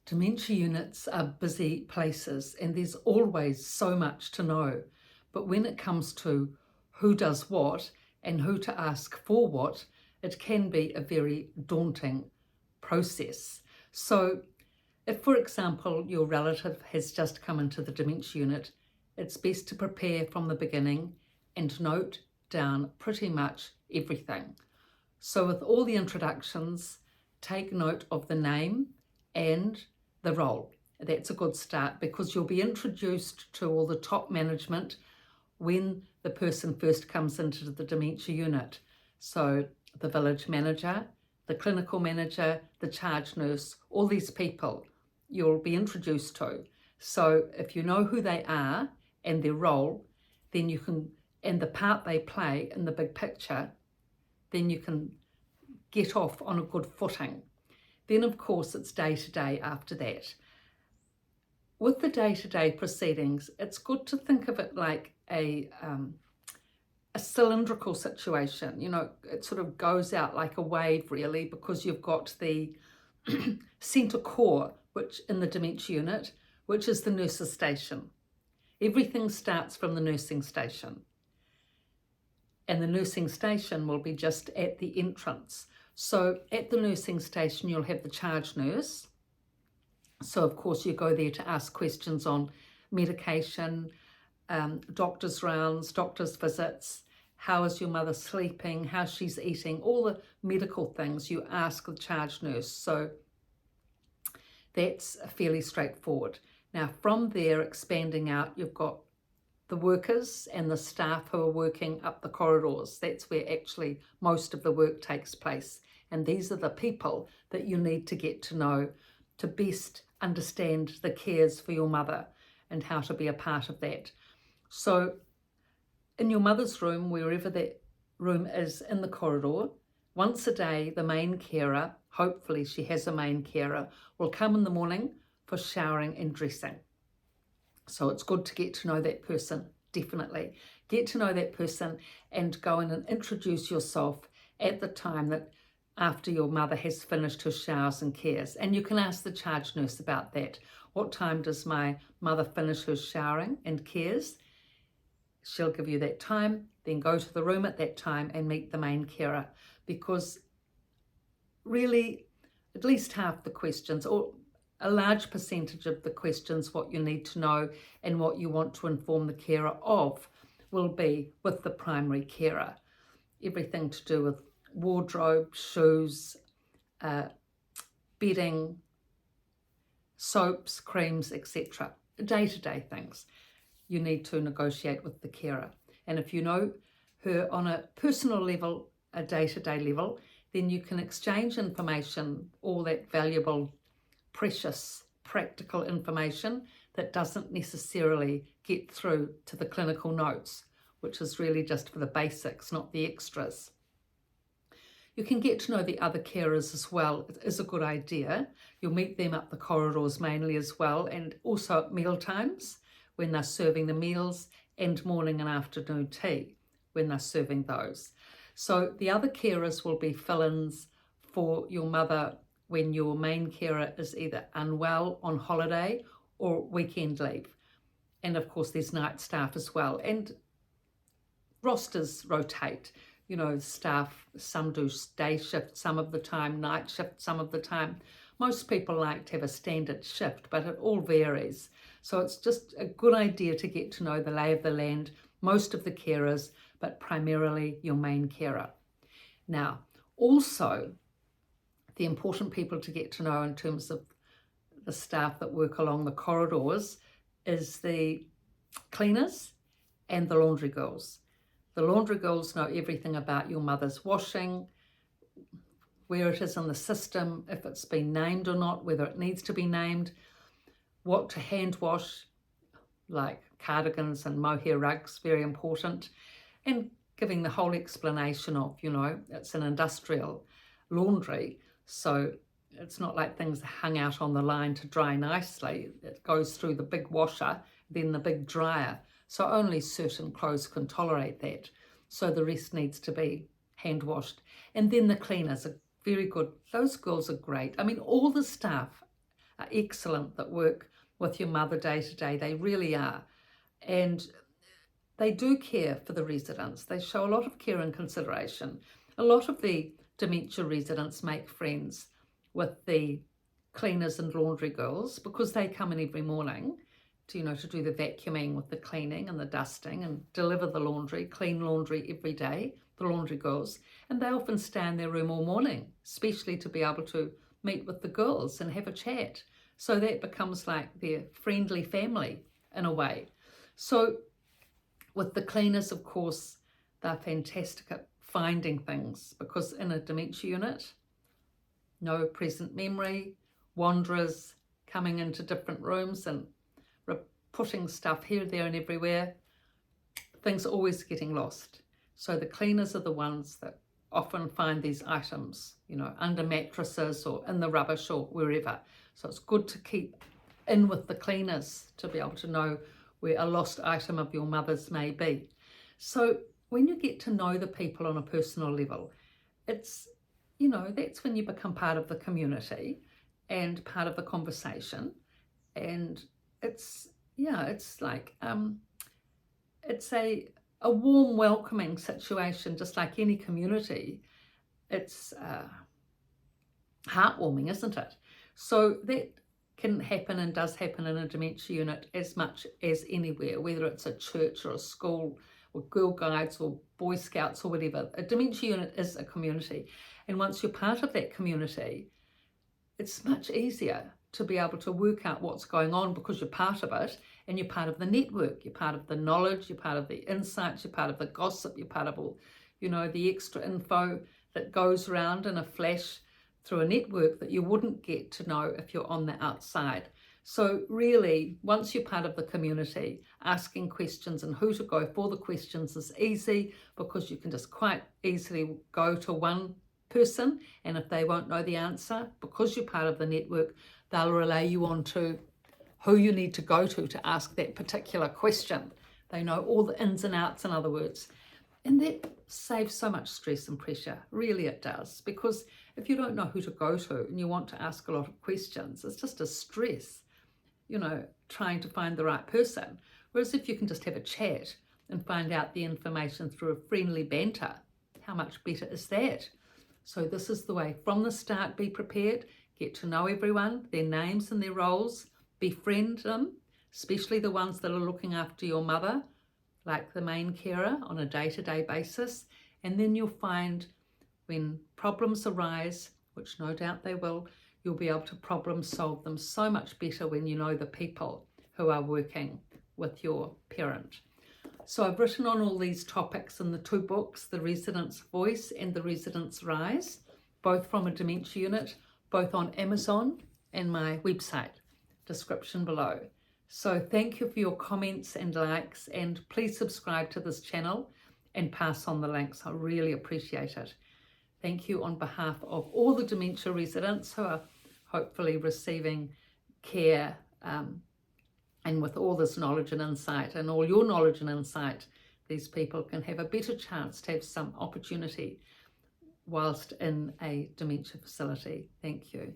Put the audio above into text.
Dementia units are busy places and there's always so much to know. But when it comes to who does what and who to ask for what, it can be a very daunting process. So if, for example, your relative has just come into the dementia unit, it's best to prepare from the beginning and note down pretty much everything. So with all the introductions, take note of the name and the role. That's a good start because you'll be introduced to all the top management when the person first comes into the dementia unit. So the village manager, the clinical manager, the charge nurse, all these people you'll be introduced to. So if you know who they are and their role, then you can, and the part they play in the big picture, then you can get off on a good footing. Then, of course, it's day-to-day after that. With the day-to-day proceedings, it's good to think of it like a cylindrical situation. You know, it sort of goes out like a wave, really, because you've got the centre core, which in the dementia unit, which is the nurse's station. Everything starts from the nursing station. And the nursing station will be just at the entrance. So at the nursing station, you'll have the charge nurse. So of course you go there to ask questions on medication, doctor's rounds, doctor's visits, how is your mother sleeping, how she's eating, all the medical things you ask the charge nurse. So that's fairly straightforward. Now from there, expanding out, you've got the workers and the staff who are working up the corridors. That's where actually most of the work takes place. And these are the people that you need to get to know to best understand the cares for your mother and how to be a part of that. So in your mother's room, wherever that room is in the corridor, once a day, the main carer, hopefully she has a main carer, will come in the morning for showering and dressing. So it's good to get to know that person, definitely. Get to know that person and go in and introduce yourself at the time that after your mother has finished her showers and cares. And you can ask the charge nurse about that. What time does my mother finish her showering and cares? She'll give you that time, then go to the room at that time and meet the main carer, because really at least half the questions, or a large percentage of the questions, what you need to know and what you want to inform the carer of, will be with the primary carer. Everything to do with wardrobe, shoes, bedding, soaps, creams, etc. Day-to-day things you need to negotiate with the carer. And if you know her on a personal level, a day-to-day level, then you can exchange information, all that valuable, precious, practical information that doesn't necessarily get through to the clinical notes, which is really just for the basics, not the extras. You can get to know the other carers as well. It is a good idea. You'll meet them up the corridors mainly as well, and also at meal times when they're serving the meals, and morning and afternoon tea when they're serving those. So the other carers will be fill-ins for your mother when your main carer is either unwell, on holiday, or weekend leave. And of course there's night staff as well. And rosters rotate. You know, staff, some do day shift some of the time, night shift some of the time. Most people like to have a standard shift, but it all varies. So it's just a good idea to get to know the lay of the land, most of the carers, but primarily your main carer. Now, also, the important people to get to know in terms of the staff that work along the corridors is the cleaners and the laundry girls. The laundry girls know everything about your mother's washing, where it is in the system, if it's been named or not, whether it needs to be named, what to hand wash, like cardigans and mohair rugs, very important, and giving the whole explanation of, you know, it's an industrial laundry, so it's not like things are hung out on the line to dry nicely. It goes through the big washer, then the big dryer. So only certain clothes can tolerate that. So the rest needs to be hand washed. And then the cleaners are very good. Those girls are great. I mean, all the staff are excellent that work with your mother day to day. They really are. And they do care for the residents. They show a lot of care and consideration. A lot of the dementia residents make friends with the cleaners and laundry girls because they come in every morning to, to do the vacuuming with the cleaning and the dusting and deliver the laundry, clean laundry every day, the laundry girls. And they often stay in their room all morning, especially to be able to meet with the girls and have a chat. So that becomes like their friendly family in a way. So with the cleaners, of course, they're fantastic at finding things, because in a dementia unit, no present memory, wanderers coming into different rooms and putting stuff here, there and everywhere, things are always getting lost. So the cleaners are the ones that often find these items, under mattresses or in the rubbish or wherever. So it's good to keep in with the cleaners to be able to know where a lost item of your mother's may be. So when you get to know the people on a personal level, it's, that's when you become part of the community and part of the conversation. And it's like, it's a warm, welcoming situation, just like any community. It's heartwarming, isn't it? So that can happen and does happen in a dementia unit as much as anywhere, whether it's a church or a school or Girl Guides or Boy Scouts or whatever. A dementia unit is a community. And once you're part of that community, it's much easier to be able to work out what's going on because you're part of it and you're part of the network, you're part of the knowledge, you're part of the insights, you're part of the gossip, you're part of all, the extra info that goes around in a flash through a network that you wouldn't get to know if you're on the outside. So really, once you're part of the community, asking questions and who to go for the questions is easy, because you can just quite easily go to one person, and if they won't know the answer, because you're part of the network, they'll relay you on to who you need to go to ask that particular question. They know all the ins and outs, in other words. And that saves so much stress and pressure, really it does, because if you don't know who to go to and you want to ask a lot of questions, it's just a stress, trying to find the right person. Whereas if you can just have a chat and find out the information through a friendly banter, how much better is that? So this is the way. From the start, be prepared, get to know everyone, their names and their roles, befriend them, especially the ones that are looking after your mother, like the main carer, on a day-to-day basis. And then you'll find when problems arise, which no doubt they will, you'll be able to problem solve them so much better when you know the people who are working with your parent. So I've written on all these topics in the two books, The Resident's Voice and The Resident's Rise, both from a dementia unit, both on Amazon and my website, description below. So thank you for your comments and likes, and please subscribe to this channel and pass on the links. I really appreciate it. Thank you on behalf of all the dementia residents who are hopefully receiving care, and with all this knowledge and insight and all your knowledge and insight, these people can have a better chance to have some opportunity whilst in a dementia facility. Thank you.